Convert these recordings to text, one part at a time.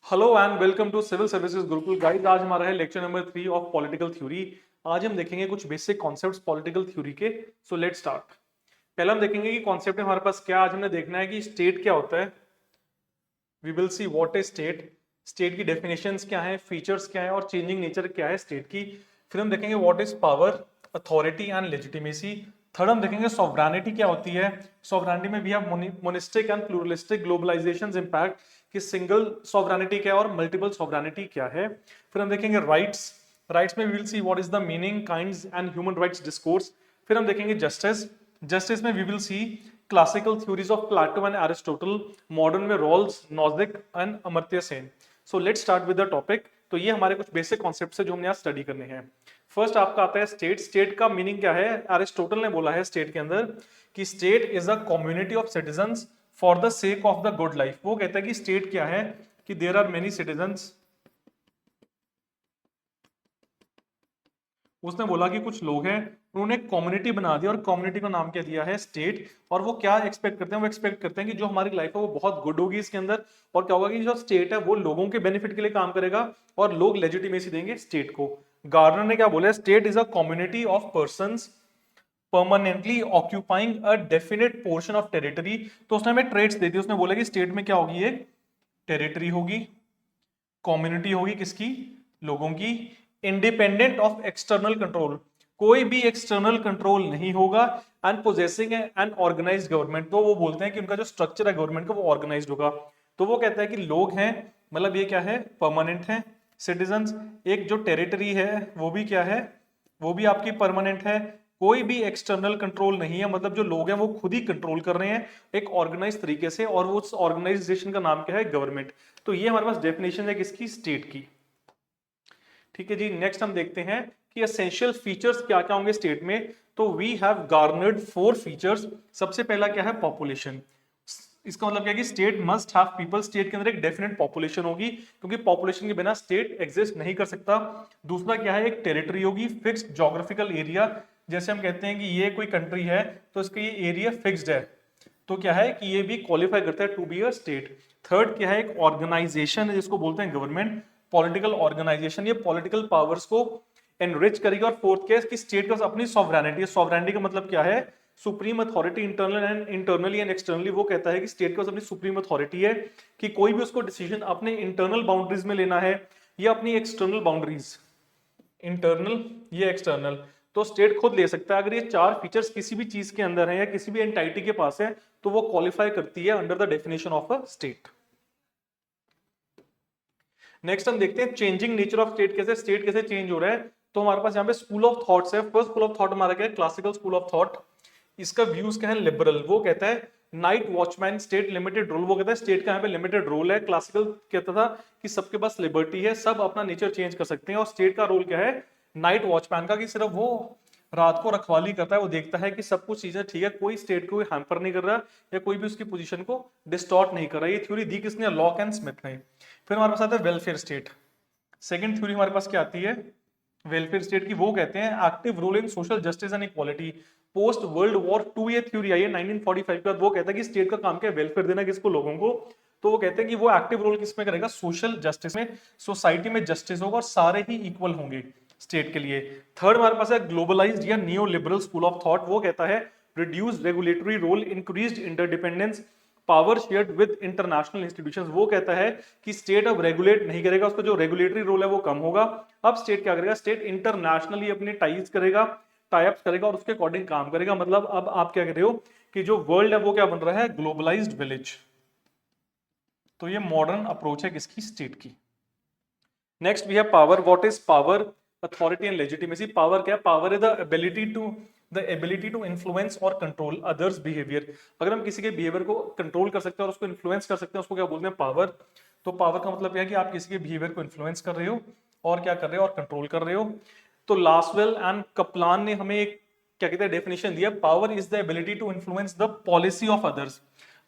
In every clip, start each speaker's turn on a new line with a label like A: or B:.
A: Hello and welcome to civil services Gurukul guys. आज हमारा है lecture number 3 of political theory. आज हम देखेंगे कुछ बेसिक कॉन्सेप्ट्स पॉलिटिकल थ्योरी के। So let's start. पहले हम देखेंगे कि कॉन्सेप्ट में हमारे पास क्या। आज हमने देखना है कि स्टेट क्या होता है। We will see what is state, state की डेफिनेशंस क्या है, फीचर्स क्या है और चेंजिंग नेचर क्या है स्टेट की। फिर हम देखेंगे what is power, authority and legitimacy. Third हम देखेंगे सॉवरेनिटी क्या होती है। सॉवरेनिटी में भी हम monistic and pluralistic globalisation impact कि सिंगल सॉवरेनिटी क्या है और मल्टीपल सॉवरेनिटी क्या है। फिर हम देखेंगे राइट्स, राइट्स में we will see what is the meaning, kinds and human rights discourse. फिर हम देखेंगे जस्टिस, जस्टिस में we will see classical theories of Plato and Aristotle, modern में Rawls, Nozick and Amartya Sen. So let's start with the topic. तो ये हमारे कुछ basic concepts है जो हमने आज स्टडी करने हैं। फर्स्ट आपका आता है स्टेट। स्टेट का मीनिंग क्या है। एरिस्टोटल ने बोला है स्टेट के अंदर कि state is a community of citizens for the sake of the good life. वो कहता है कि स्टेट क्या है कि देयर आर मेनी सिटीजन्स। उसने बोला कि कुछ लोग हैं, उन्होंने कम्युनिटी बना दिया और कम्युनिटी का नाम क्या दिया है स्टेट। और वो क्या एक्सपेक्ट करते हैं, वो एक्सपेक्ट करते हैं कि जो हमारी लाइफ है वो बहुत गुड होगी इसके अंदर। और क्या होगा कि जो स्टेट है वो लोगों के बेनिफिट के लिए काम करेगा और लोग लेजिटिमेसी देंगे स्टेट को। गार्डनर ने क्या बोला, state is a community of persons permanently occupying a definite portion of territory. तो उसने हमें ट्रेड्स दे दी। उसने बोला कि स्टेट में क्या होगी, एक टेरिटरी होगी, कम्युनिटी होगी किसकी, लोगों की, इंडिपेंडेंट ऑफ एक्सटर्नल कंट्रोल, कोई भी एक्सटर्नल कंट्रोल नहीं होगा, and possessing an organised government. तो वो बोलते हैं कि उनका जो स्ट्रक्चर है गवर्नमेंट का वो ऑर्गेनाइज्ड होगा। तो वो कहता है कि लोग हैं, मतलब ये क्या है, परमानेंट है सिटीजन्स। एक जो टेरिटरी है वो भी क्या है, वो भी आपकी परमानेंट है। कोई भी एक्सटर्नल कंट्रोल नहीं है, मतलब जो लोग हैं वो खुद ही कंट्रोल कर रहे हैं एक ऑर्गेनाइज तरीके से, और उस ऑर्गेनाइजेशन का नाम क्या है, गवर्नमेंट। तो ये हमारे पास डेफिनेशन है किसकी, स्टेट की। ठीक है जी। नेक्स्ट हम देखते हैं कि एसेंशियल फीचर्स क्या क्या होंगे स्टेट में। तो वी हैव गार्नर्ड 4 फीचर्स। सबसे पहला क्या है, पॉपुलेशन। इसका मतलब क्या है कि state must have people. State के अंदर एक डेफिनेट पॉपुलेशन होगी, क्योंकि पॉपुलेशन के बिना स्टेट एग्जिस्ट नहीं कर सकता। दूसरा क्या है, एक टेरिटरी होगी, फिक्स्ड ज्योग्राफिकल एरिया। जैसे हम कहते हैं कि ये कोई कंट्री है तो इसका ये एरिया फिक्स्ड है, तो क्या है कि ये भी क्वालिफाई करता है to be a state. Third क्या है, एक ऑर्गेनाइजेशन है जिसको बोलते हैं गवर्नमेंट, पॉलिटिकल ऑर्गेनाइजेशन, ये पॉलिटिकल पावर्स को एनरिच करेगा। और फोर्थ क्या है कि स्टेट के पास अपनी सॉवरेनिटी है। सॉवरेनिटी का मतलब क्या है, supreme authority internal and internally and externally. वो कहता है कि स्टेट के पास अपनी सुप्रीम अथॉरिटी है कि कोई भी उसको डिसीजन अपने इंटरनल बाउंड्रीज में लेना है या अपनी एक्सटर्नल बाउंड्रीज, इंटरनल ये एक्सटर्नल, तो स्टेट खुद ले सकता है। अगर ये 4 फीचर्स किसी भी चीज के अंदर है या किसी भी एंटाइटी के पास है तो वो क्वालिफाई करती है under the definition of a state. Next हम देखते हैं चेंजिंग नेचर ऑफ स्टेट, कैसे स्टेट कैसे चेंज हो रहा है। तो हमारे पास यहाँ पे स्कूल ऑफ थॉट्स है। फर्स्ट स्कूल ऑफ थॉट हमारा क्या है, क्लासिकल स्कूल ऑफ थॉट। इसका व्यूज क्या है, लिबरल। वो कहता है night watchman state limited role. वो कहता है स्टेट का यहाँ पे लिमिटेड रोल है। क्लासिकल कहता था कि सबके पास लिबर्टी है, सब अपना नेचर चेंज कर सकते हैं। और स्टेट का रोल क्या है, नाइट वॉचमैन का, कि सिर्फ वो रात को रखवाली करता है, वो देखता है कि सब कुछ चीजें ठीक है, कोई स्टेट को हैम्पर नहीं कर रहा या कोई भी उसकी पोजीशन को डिस्टॉर्ट नहीं कर रहा। ये थ्योरी दी किसने, लॉक एंड स्मिथ ने। फिर हमारे पास आता है वेलफेयर स्टेट। सेकंड थ्योरी हमारे पास क्या आती है, वेलफेयर स्टेट की। वो कहते हैं active role in social justice and equality. Post world war 2 ये थ्योरी आई है 1945 के बाद। वो कहता है कि स्टेट का काम क्या है, वेलफेयर देना किसको, लोगों को। तो वो कहते हैं कि वो एक्टिव रोल किसमें करेगा, सोशल जस्टिस में। सोसाइटी में जस्टिस होगा और सारे ही इक्वल होंगे स्टेट के लिए। थर्ड हमारे पास है ग्लोबलाइज्ड या neo liberal school of thought. वो कहता है reduce regulatory role, increased interdependence, power shared with international institutions. वो कहता है कि स्टेट अब रेगुलेट नहीं करेगा, उसका जो रेगुलेटरी रोल है वो कम होगा। अब स्टेट क्या करेगा, स्टेट इंटरनेशनली अपने टाइज करेगा, टाइप्स करेगा और उसके अकॉर्डिंग काम करेगा। मतलब अब आप क्या कर रहे हो कि जो वर्ल्ड है वो क्या बन रहा है, ग्लोबलाइज्ड विलेज। तो ये मॉडर्न अप्रोच है किसकी, स्टेट की। Next we have power. What is power, authority and legitimacy. Power क्या है, power is the ability to influence और कंट्रोल अदर्स बिहेवियर। अगर हम किसी के बिहेवियर को कंट्रोल कर सकते हैं और उसको इन्फ्लुएंस कर सकते हैं, उसको क्या बोलते हैं, पावर। तो पावर का मतलब यह है कि आप किसी के बिहेवियर को इन्फ्लुएंस कर रहे हो और क्या कर रहे हो, और कंट्रोल कर रहे हो। तो लास्वेल एंड कपलान ने हमें एक क्या कहते हैं डेफिनेशन दिया, power is the ability to influence the policy of others.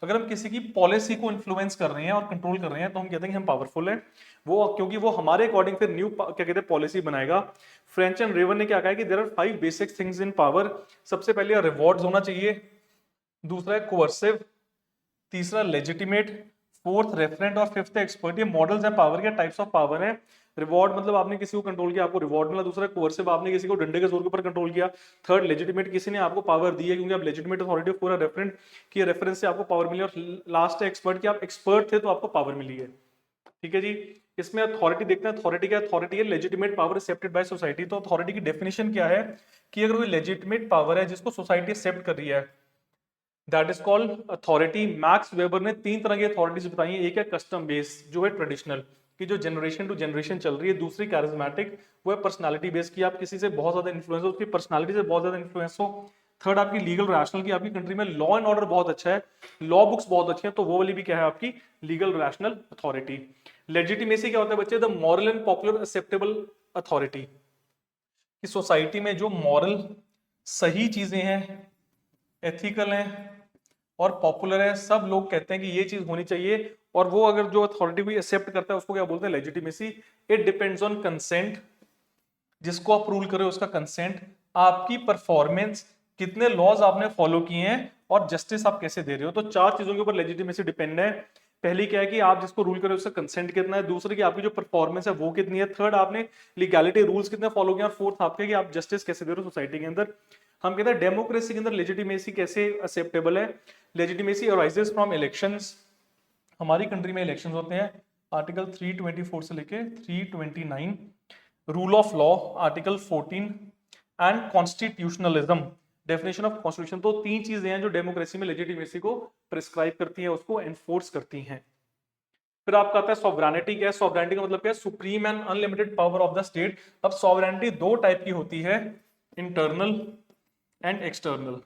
A: अगर हम किसी की पॉलिसी को इन्फ्लुएंस कर रहे हैं और कंट्रोल कर रहे हैं तो हम कहते हैं कि हम पावरफुल हैं। वो क्योंकि वो हमारे अकॉर्डिंग फिर न्यू क्या कहते हैं पॉलिसी बनाएगा। फ्रेंच एंड रेवन ने क्या कहा है कि there are 5 basic things in power. सबसे पहले रिवॉर्ड्स होना चाहिए, दूसरा है कोअर्सिव, तीसरा लेजिटिमेट, फोर्थ रेफरेंट और फिफ्थ एक्सपर्ट। ये मॉडल्स है पावर के, टाइप्स ऑफ पावर है। रिवॉर्ड मतलब आपने किसी को कंट्रोल किया, आपको रिवॉर्ड मिला। दूसरा कोercive, आपने किसी को डंडे के जोर के ऊपर कंट्रोल किया। थर्ड लेजिटिमेट, किसी ने आपको पावर दी है क्योंकि आप लेजिटिमेट अथॉरिटी ऑफ पूरा रेफरेंट की रेफरेंस से आपको पावर मिली। और लास्ट है एक्सपर्ट, कि आप एक्सपर्ट थे तो आपको पावर मिली है। ठीक है जी। इसमें अथॉरिटी देखते हैं, अथॉरिटी क्या, अथॉरिटी है legitimate power accepted by society. तो अथॉरिटी की डेफिनेशन क्या है कि अगर कोई लेजिटिमेट पावर है जिसको सोसाइटी एक्सेप्ट कर रही है, that is called authority. Max weber ने 3 तरह की अथॉरिटीज बताई हैं। एक है कस्टम बेस, जो है ट्रेडिशनल, कि जो जनरेशन टू जनरेशन चल रही है। दूसरी कैरिज्मेटिक, वो है पर्सनालिटी बेस, की आप किसी से बहुत ज्यादा इन्फ्लुएंस हो, उसकी पर्सनालिटी से बहुत ज्यादा इन्फ्लुएंस हो। थर्ड आपकी लीगल रैशनल, की आपकी कंट्री में लॉ एंड ऑर्डर बहुत अच्छा है, लॉ बुक्स बहुत अच्छी हैं, तो वो वाली भी क्या है आपकी लीगल रैशनल अथॉरिटी। लेजिटिमेसी क्या होता है बच्चे, the moral and popular acceptable authority, कि सोसाइटी में जो मॉरल सही चीजें हैं, एथिकल हैं और पॉपुलर है, सब लोग कहते हैं कि ये चीज होनी चाहिए, और वो अगर जो अथॉरिटी भी एक्सेप्ट करता है उसको क्या बोलते हैं, legitimacy. It depends on consent, जिसको आप रूल करें उसका कंसेंट, आपकी परफॉर्मेंस, कितने लॉज आपने फॉलो किए हैं, और जस्टिस आप कैसे दे रहे हो। तो 4 चीजों के ऊपर लेजिटिमेसी डिपेंड है। पहली क्या है कि आप जिसको रूल करें उसका कंसेंट कितना है। दूसरी कि आपकी जो परफॉर्मेंस है वो कितनी है। थर्ड आपने लीगैलिटी रूल्स कितने फॉलो किए। और फोर्थ आपके कि आप जस्टिस कैसे दे रहे हो सोसाइटी के अंदर। हम कहते हैं डेमोक्रेसी के अंदर लेजिटिमेसी कैसे एक्सेप्टेबल है। Legitimacy arises from elections. हमारी कंट्री में इलेक्शंस होते हैं, आर्टिकल 324 से लेके 329। Rule of law article 14 and constitutionalism, definition of constitution. तो 3 चीजें हैं जो डेमोक्रेसी में लेजिटिमेसी को प्रिस्क्राइब करती हैं, उसको एनफोर्स करती हैं। फिर आपका आता है सॉवरेनिटी। क्या है सॉवरेनिटी का मतलब, क्या है supreme and unlimited power of the state. अब सॉवरेनिटी 2 टाइप की होती है, इंटरनल एंड एक्सटर्नल।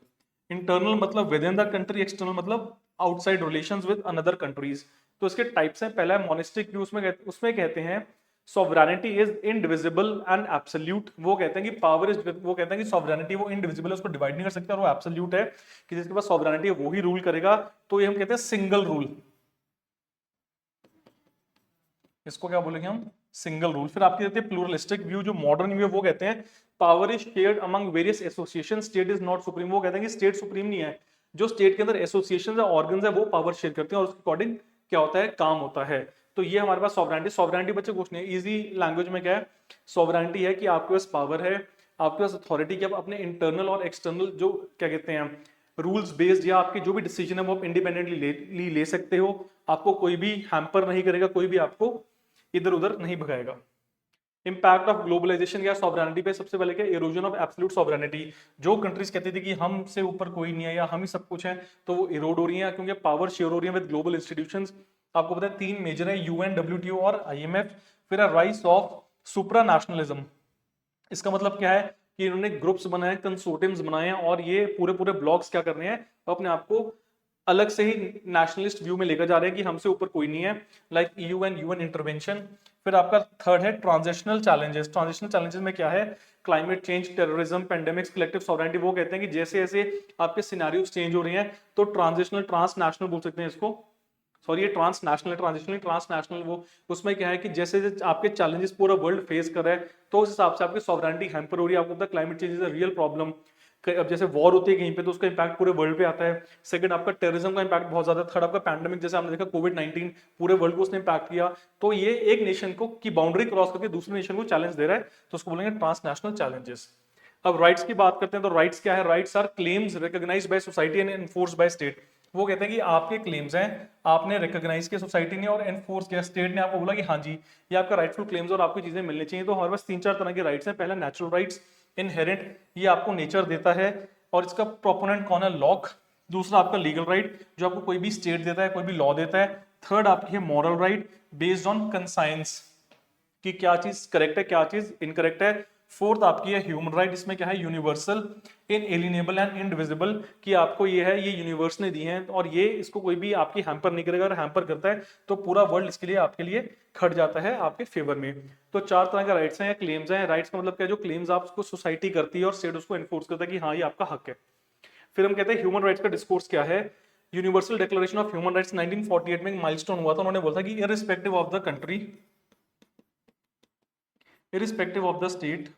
A: इंटरनल मतलब within the country, external मतलब outside relations with another countries. तो इसके टाइप्स हैं। पहला है मोनिस्टिक व्यू, उसमें कहते हैं sovereignty is indivisible and absolute. वो कहते हैं कि पावर इज, वो कहते हैं कि सॉवरेनिटी वो इनडिविजिबल है, उसको डिवाइड नहीं कर सकते, और वो एब्सोल्यूट है कि जिसके पास सॉवरेनिटी है वो ही रूल करेगा। तो ये हम कहते हैं सिंगल रूल। इसको क्या बोलेंगे हम, सिंगल रूल। फिर आपकी रहती है प्लूरलिस्टिक व्यू, जो मॉडर्न व्यू है, वो कहते हैं power is shared among various association, state is not supreme. वो कहते हैं कि स्टेट सुप्रीम नहीं है, जो स्टेट के अंदर एसोसिएशन है, ऑर्गन्स है, वो पावर शेयर करते हैं, और उसके अकॉर्डिंग क्या होता है, काम होता है। तो ये हमारे पास सॉवरेनिटी। सॉवरेनिटी बच्चे कुछ नहीं, इजी लैंग्वेज में क्या है, सॉवरेनिटी है कि आपके पास पावर है, आपके पास अथॉरिटी, कि आप अपने इंटरनल और एक्सटर्नल जो क्या कहते हैं रूल्स बेस्ड, या आपके जो भी डिसीजन है वो आप इंडिपेंडेंटली ले सकते हो। आपको कोई भी हैम्पर नहीं करेगा, कोई भी आपको इधर उधर नहीं भगाएगा। इंपैक्ट ऑफ ग्लोबलाइजेशन या सॉवरेनिटी पे सबसे पहले क्या, इरोजन ऑफ एब्सोल्यूट सॉवरेनिटी। जो कंट्रीज कहती थी कि हमसे ऊपर कोई नहीं है या हम ही सब कुछ है, तो वो इरोड हो रही है क्योंकि पावर शेयर हो रही है विद ग्लोबल इंस्टीट्यूशंस। आपको पता है 3 मेजर है, यूएन, डब्ल्यूटीओ और आईएमएफ। फिर है राइज ऑफ सुप्रा नेशनलिज्म। इसका मतलब क्या है कि इन्होंने ग्रुप्स बनाए, कंसोर्टियम्स बनाए हैं, और ये पूरे पूरे ब्लॉक्स क्या कर रहे हैं, अपने आप को अलग से ही नेशनलिस्ट व्यू में लेकर जा रहे हैं कि हमसे ऊपर कोई नहीं है, like EU and UN intervention. फिर आपका थर्ड है ट्रांजिशनल चैलेंजेस। ट्रांजिशनल चैलेंजेस में क्या है, climate change, terrorism, pandemics, collective sovereignty. वो कहते हैं कि जैसे जैसे आपके सिनेरियोस चेंज हो रहे हैं, तो ट्रांजिशनल, ट्रांसनेशनल बोल सकते हैं इसको, सॉरी ये ट्रांसनेशनल, ट्रांजिशनल, ट्रांसनेशनल। वो उसमें क्या है कि जैसे जैसे आपके चैलेंजेस पूरा वर्ल्ड फेस कर रहा है, तो उस हिसाब से आपकी सॉवरेनिटी हैम्पर हो रही है। आपको पता है climate change is a real problem. अब जैसे वॉर होती है कहीं पे, तो उसका इंपैक्ट पूरे वर्ल्ड पे आता है। सेकंड आपका टेररिज्म का इंपैक्ट बहुत ज्यादा। थर्ड आपका पैंडेमिक, जैसे आपने देखा कोविड-19, पूरे वर्ल्ड को उसने इंपैक्ट किया। तो ये एक नेशन को की बाउंड्री क्रॉस करके दूसरे नेशन को चैलेंज दे रहा है, तो उसको बोलेंगे ट्रांसनेशनल चैलेंजेस। अब राइट्स की बात करते हैं, तो राइट्स क्या है, rights are claims recognised by society and enforced by state. वो कहते हैं कि आपके क्लेम्स हैं, आपने रिकॉग्नाइज किया सोसाइटी ने और एनफोर्स किया स्टेट ने, आपको बोला कि हाँ जी ये आपका राइटफुल क्लेम्स और आपको चीजें मिलनी चाहिए। तो हमारे पास 3-4 तरह के राइट्स हैं। पहला नेचुरल राइट्स, इनहेरेंट, ये आपको नेचर देता है, और इसका प्रोपोनेंट कौन है, लॉक। दूसरा आपका लीगल राइट, जो आपको कोई भी स्टेट देता है, कोई भी लॉ देता है। थर्ड आपकी है moral right, based on conscience, कि क्या चीज करेक्ट है, क्या चीज इनकरेक्ट है। फोर्थ आपकी है ह्यूमन राइट, इसमें क्या है, यूनिवर्सल, इनएलिनेबल एंड इनडिविजिबल, कि आपको ये है, ये यूनिवर्स ने दी है, और ये इसको कोई भी आपकी हैम्पर नहीं करेगा, और हैम्पर करता है तो पूरा वर्ल्ड इसके लिए आपके लिए खड़ जाता है आपके फेवर में। तो 4 तरह का राइट्स हैं या क्लेम्स हैं। राइट्स का मतलब क्या, जो क्लेम्स आपको सोसाइटी करती है और स्टेट उसको एनफोर्स करता है कि हाँ ये आपका हक है। फिर हम कहते हैं ह्यूमन राइट्स का डिस्कोर्स क्या है। Universal declaration of human rights 1948 में एक माइलस्टोन हुआ था। उन्होंने बोला था कि irrespective of the country, irrespective of the state,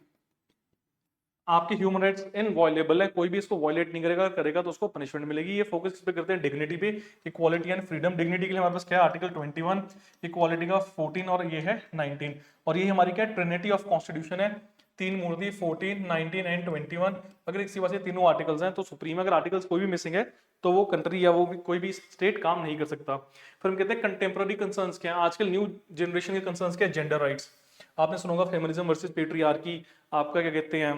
A: आपके ह्यूमन राइट्स इनवॉयलेबल है, कोई भी इसको वॉयलेट नहीं करेगा, करेगा तो उसको पनिशमेंट मिलेगी। ये फोकस किस पे करते हैं? डिग्निटी पे, इक्वालिटी एंड फ्रीडम। डिग्निटी के लिए हमारे पास क्या है? आर्टिकल 21, इक्वालिटी का 14 और ये है 19। और ये हमारी क्या है? ट्रिनिटी ऑफ कॉन्स्टिट्यूशन है, तीन मूर्ति 14, 19 एंड 21। अगर इसी वजह से तीनों आर्टिकल्स हैं तो सुप्रीम, अगर आर्टिकल्स कोई भी मिसिंग है तो वो कंट्री या वो भी कोई भी स्टेट काम नहीं कर सकता। फिर हम कहते हैं कंटेम्प्रेरी कंसर्न्स क्या है, आजकल न्यू जनरेशन के कंसर्न्स क्या है? जेंडर राइट्स, आपने सुना होगा फेमिनिज्म वर्सेस पेट्रियार्की, आपका क्या कहते हैं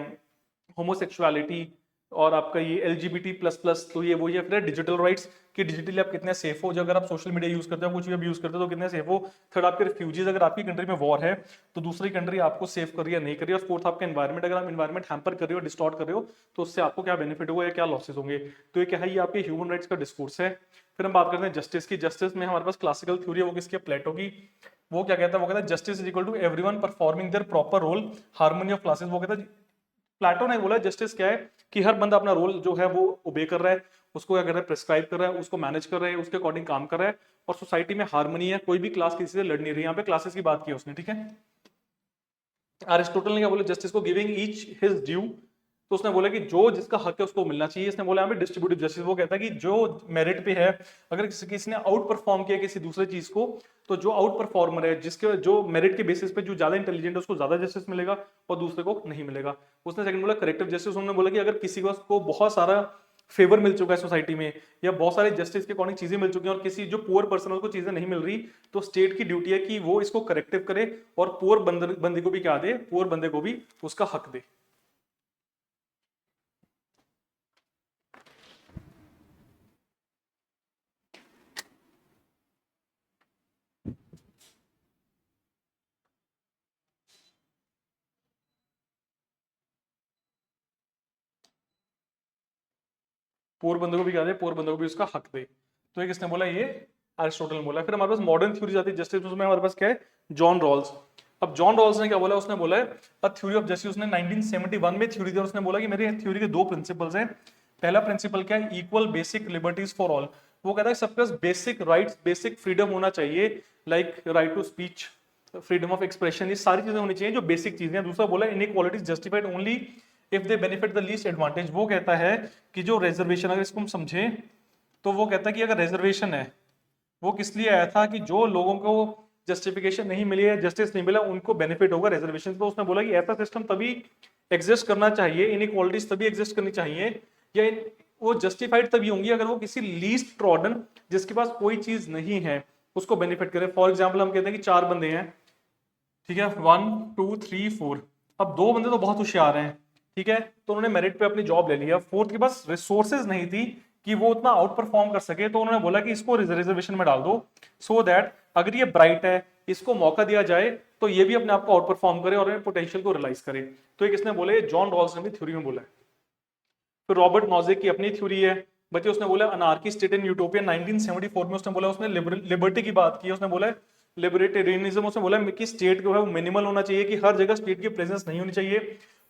A: होमोसेक्सुअलिटी, और आपका ये एलजीबीटी प्लस प्लस, तो ये वो, ये फिर डिजिटल राइट्स कि डिजिटली आप कितने सेफ हो, जो अगर आप सोशल मीडिया यूज करते हो, कुछ भी आप यूज करते हो तो कितने सेफ हो। थर्ड आपके रिफ्यूजीज, अगर आपकी कंट्री में वॉर है तो दूसरी कंट्री आपको सेफ कर रही है नहीं कर रही है। और फोर्थ आपका एनवायरमेंट, अगर आप एनवायरमेंट हैम्पर कर रहे हो, डिस्टॉर्ट कर रहे हो, तो उससे आपको क्या बेनिफिट होगा या क्या लॉसेस होंगे। तो ये क्या है? ये आपके ह्यूमन राइट्स का डिस्कोर्स है। फिर हम बात करते हैं जस्टिस की। जस्टिस में हमारे पास क्लासिकल थ्योरी है, वो किसकी? प्लेटो की। वो क्या कहता है? वो कहता है justice is equal to everyone performing their proper role, harmony of classes. वो कहता है, प्लेटो ने बोला जस्टिस क्या है कि हर बंदा अपना रोल जो है वो ओबे कर रहा है, उसको क्या कर रहा है? प्रिस्क्राइब कर रहा है, उसको मैनेज कर रहा है, उसके अकॉर्डिंग काम कर रहा है, और सोसाइटी में हार्मनी है, कोई भी क्लास किसी से लड़ नहीं रही। यहाँ पे क्लासेस की बात की उसने, ठीक है। अरिस्टोटल ने क्या बोला? जस्टिस को गिविंग ईच हिज ड्यू, तो उसने बोला कि जो जिसका हक है उसको मिलना चाहिए। इसने बोला यहाँ पे डिस्ट्रीब्यूटिव जस्टिस, वो कहता है कि जो मेरिट पे है, अगर किसी ने आउट परफॉर्म किया किसी दूसरे चीज को, तो जो आउट परफॉर्मर है, जिसके जो मेरिट के बेसिस पे जो ज्यादा इंटेलिजेंट है उसको ज्यादा जस्टिस मिलेगा और दूसरे को नहीं मिलेगा। उसने सेकंड बोला करेक्टिव जस्टिस, उन्होंने बोला कि अगर किसी को बहुत सारा फेवर मिल चुका है सोसाइटी में, या बहुत सारे जस्टिस के अकॉर्डिंग चीजें मिल चुकी हैं और किसी जो पुअर पर्सन है उसको चीजें नहीं मिल रही, तो स्टेट की ड्यूटी है कि वो इसको करेक्टिव करे और पुअर बंदे को भी क्या दे? पुअर बंदे को भी उसका हक दे। पुअर बंदे को भी क्या दे? पुअर बंदे को भी उसका हक दे। तो ये किसने बोला? ये अरिस्टोटल ने बोला। फिर हमारे पास मॉडर्न थ्योरी आती है जस्टिस, उसमें हमारे पास क्या है? John Rawls. अब जॉन रॉल्स ने क्या बोला? उसने बोला है अ थ्योरी ऑफ जस्टिस, उसने 1971 में थ्योरी दी। उसने बोला कि मेरे थ्योरी के दो प्रिंसिपल्स हैं। पहला प्रिंसिपल क्या है? Equal basic liberties for all. वो कहता है सबके पास बेसिक राइट्स, बेसिक फ्रीडम होना चाहिए, like right to speech, freedom of expression, ये सारी चीजें होनी चाहिए जो बेसिक चीजें हैं। दूसरा बोला inequalities justified only if they benefit the least advantage. वो कहता है कि जो रिजर्वेशन, अगर इसको हम समझें तो वो कहता है कि अगर रिजर्वेशन है वो किस लिए आया था? कि जो लोगों को जस्टिफिकेशन नहीं मिली है, जस्टिस नहीं मिला, उनको बेनिफिट होगा रिजर्वेशन। तो उसने बोला कि ऐसा सिस्टम तभी एग्जिस्ट करना चाहिए, इनइक्वालिटीज तभी एग्जिस्ट करनी चाहिए, या वो जस्टिफाइड तभी होंगी अगर वो किसी लीस्ट ट्रॉडन, जिसके पास कोई चीज नहीं है, उसको बेनिफिट करे। फॉर एग्जाम्पल हम कहते हैं कि चार बंदे हैं, ठीक है, 1 2 3 4। अब दो बंदे तो बहुत होशियार हैं, ठीक है, तो उन्होंने मेरिट पे अपनी जॉब ले लिया। फोर्थ के पास रिसोर्सेज नहीं थी कि वो उतना आउट परफॉर्म कर सके, तो उन्होंने बोला कि इसको रिजर्वेशन में डाल दो, सो दैट अगर ये ब्राइट है, इसको मौका दिया जाए तो ये भी अपने आप को आउट परफॉर्म करे और पोटेंशियल को रियलाइज करे। तो ये किसने बोले? जॉन रॉल्स ने भी थ्योरी में बोला है। फिर रॉबर्ट नॉजिक की अपनी थ्योरी है, बच्चे, उसने बोला अनार्की स्टेट इन यूटोपिया 1974 में। उसने बोला, उसने लिबर्टी की बात की, उसने बोला लिबर्टेरियनिज्म, उसने बोला कि स्टेट जो है वो मिनिमल होना चाहिए, कि हर जगह स्टेट की प्रेजेंस नहीं होनी चाहिए,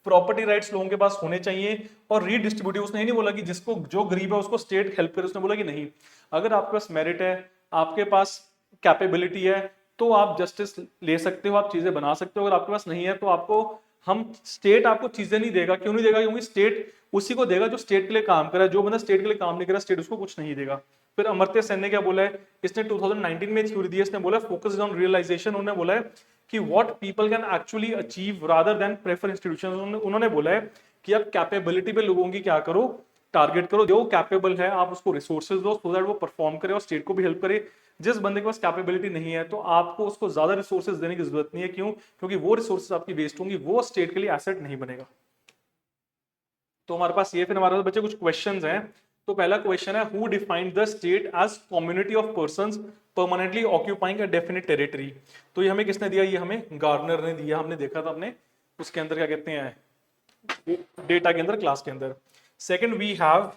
A: प्रॉपर्टी राइट्स लोगों के पास होने चाहिए, और रीडिस्ट्रीब्यूटिव। उसने नहीं बोला कि जिसको जो गरीब है उसको स्टेट हेल्प करे। उसने बोला कि नहीं, अगर आपके पास मेरिट है, आपके पास कैपेबिलिटी है, तो आप जस्टिस ले सकते हो, आप चीजें बना सकते हो। अगर आपके पास नहीं है तो आपको हम, स्टेट आपको चीजें नहीं देगा। क्यों नहीं देगा? क्योंकि स्टेट उसी को देगा जो स्टेट के लिए काम करे। जो बंदा स्टेट के लिए काम नहीं करा, स्टेट उसको कुछ नहीं देगा। फिर अमर्त्य सेन ने क्या बोला है? इसने 2019 में थ्योरी दी है, इसने बोला फोकस ऑन रियलाइजेशन। उन्होंने बोला है कि what people can actually achieve rather than prefer institution. उन्होंने बोला है कि आप कैपेबिलिटी पे लोगों की क्या करो? टारगेट करो, जो कैपेबल है आप उसको रिसोर्सेज दो, सो दैट वो परफॉर्म करे और स्टेट को भी हेल्प करे। जिस बंदे के पास कैपेबिलिटी नहीं है तो आपको उसको ज्यादा रिसोर्सेज देने की जरूरत नहीं है। क्यों? क्योंकि वो रिसोर्सेज आपकी वेस्ट होंगी, वो स्टेट के लिए एसेट नहीं बनेगा। तो हमारे पास ये, फिर हमारे पास बच्चे कुछ क्वेश्चंस हैं। तो पहला क्वेश्चन है, who defined the state as community of persons permanently occupying a definite territory. तो ये हमें किसने दिया? ये हमें गार्डनर ने दिया। हमने देखा था अपने उसके अंदर क्या कहते हैं, डेटा के अंदर, क्लास के अंदर। Second, we have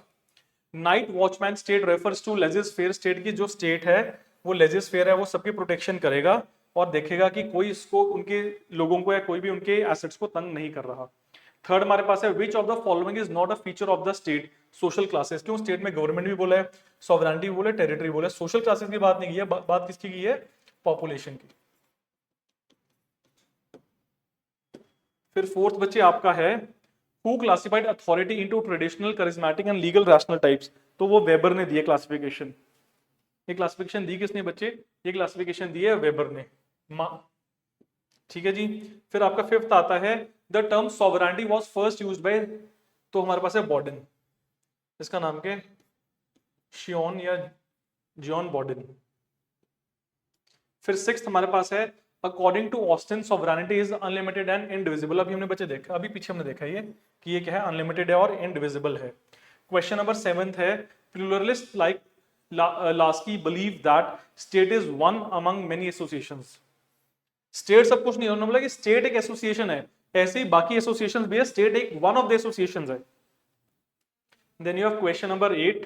A: night watchman state refers to laissez faire. State की जो स्टेट है वो लेजिस्फेयर है, वो सबकी प्रोटेक्शन करेगा और देखेगा कि कोई इसको, उनके लोगों को या कोई भी उनके एसेट्स को तंग नहीं कर रहा। थर्ड हमारे पास है, विच of the following is not a feature of the state? Social classes. क्यों? स्टेट में गवर्नमेंट भी बोला है, सॉवरेनिटी भी बोला है, टेरिटरी बोला है, सोशल क्लासेस की बात नहीं की है। बात किसकी की है? पॉपुलेशन की। फिर फोर्थ बच्चे आपका है, who classified authority into traditional, charismatic and legal rational types, तो वो वेबर ने दिया क्लासिफिकेशन। ये क्लासिफिकेशन दी किसने बच्चे, ये क्लासिफिकेशन दी है वेबर ने। ठीक है जी। फिर आपका फिफ्थ आता है the term sovereignty was first used by, तो हमारे पास है बॉर्डन, इसका नाम क्या है, शियोन या जॉन बॉर्डन। फिर सिक्स्थ हमारे पास है according to Austin sovereignty is unlimited and indivisible. अभी हमने बच्चे देखा, अभी पीछे हमने देखा ये कि ये क्या है, अनलिमिटेड है और इनडिविजिबल है। क्वेश्चन नंबर सेवेंथ है pluralist like Laski believe that state is one among many associations. State सब कुछ नहीं होना, मतलब कि स्टेट एक एसोसिएशन है, ऐसे ही बाकी एसोसिएशंस भी है, स्टेट एक वन ऑफ द एसोसिएशंस है। Then you have question number 8,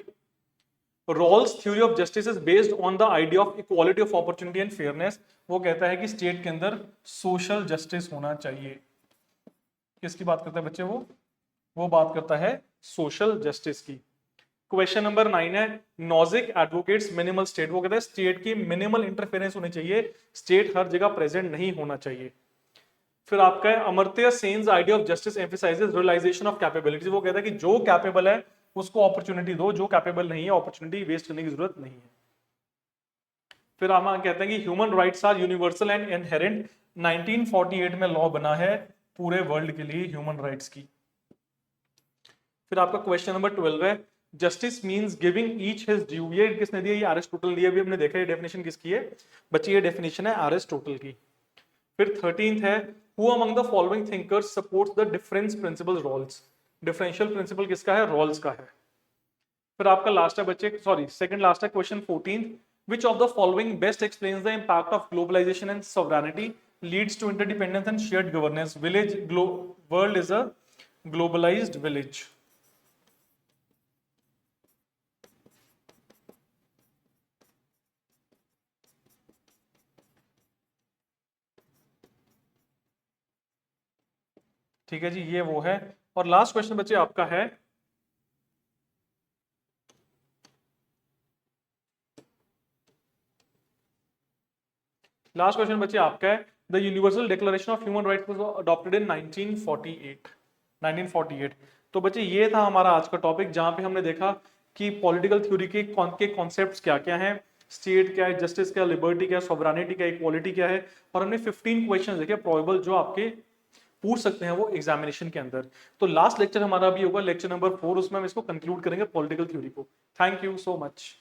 A: Rawls theory of justice is based on the idea of equality of opportunity and fairness. वो कहता है कि स्टेट के अंदर सोशल जस्टिस होना चाहिए। किसकी बात करता है बच्चे, वो बात करता है सोशल जस्टिस की। क्वेश्चन नंबर 9 है नॉजिक एडवोकेट्स मिनिमल स्टेट। वो कहता है स्टेट की मिनिमल इंटरफेरेंस होनी चाहिए, स्टेट हर जगह प्रेजेंट नहीं होना चाहिए। फिर आपका है Amartya Sen's idea of justice emphasises realisation of capabilities. वो कहता है कि जो कैपेबल है उसको अपॉर्चुनिटी दो, जो कैपेबल नहीं है अपॉर्चुनिटी वेस्ट करने की जरूरत नहीं है। फिर हम कहते हैं कि human rights are universal and inherent. 1948 में लॉ बना है पूरे वर्ल्ड के लिए ह्यूमन राइट्स की। फिर आपका क्वेश्चन नंबर 12 है justice means giving each his due. ये किसने दिया, ये एरिस्टोटल ने दिया। अभी हमने देखा ये डेफिनेशन किसकी है बच्चे, ये डेफिनेशन है एरिस्टोटल की। फिर 13th है who among the following thinkers supports the difference principle Rawls. Differential principle किसका है, रॉल्स का है। फिर आपका लास्ट है बच्चे, सॉरी सेकंड लास्ट है question 14, which of the following best explains the impact of globalization and sovereignty leads to interdependence and shared governance. Village world is a globalized village. ठीक है जी, ये वो है। और लास्ट क्वेश्चन बच्चे आपका है लास्ट क्वेश्चन बच्चे आपका है the universal declaration of human rights was adopted in 1948। तो बच्चे ये था हमारा आज का टॉपिक, जहां पे हमने देखा कि पॉलिटिकल थ्योरी के कॉन्सेप्ट्स क्या क्या हैं, स्टेट क्या है, जस्टिस क्या, लिबर्टी क्या, सॉवरेनिटी क्या, इक्वालिटी क्या है। और हमने 15 क्वेश्चन देखे प्रोबेबल जो आपके पूछ सकते हैं वो एग्जामिनेशन के अंदर। तो लास्ट लेक्चर हमारा भी होगा लेक्चर नंबर 4, उसमें हम इसको कंक्लूड करेंगे पॉलिटिकल थ्योरी को। Thank you so much.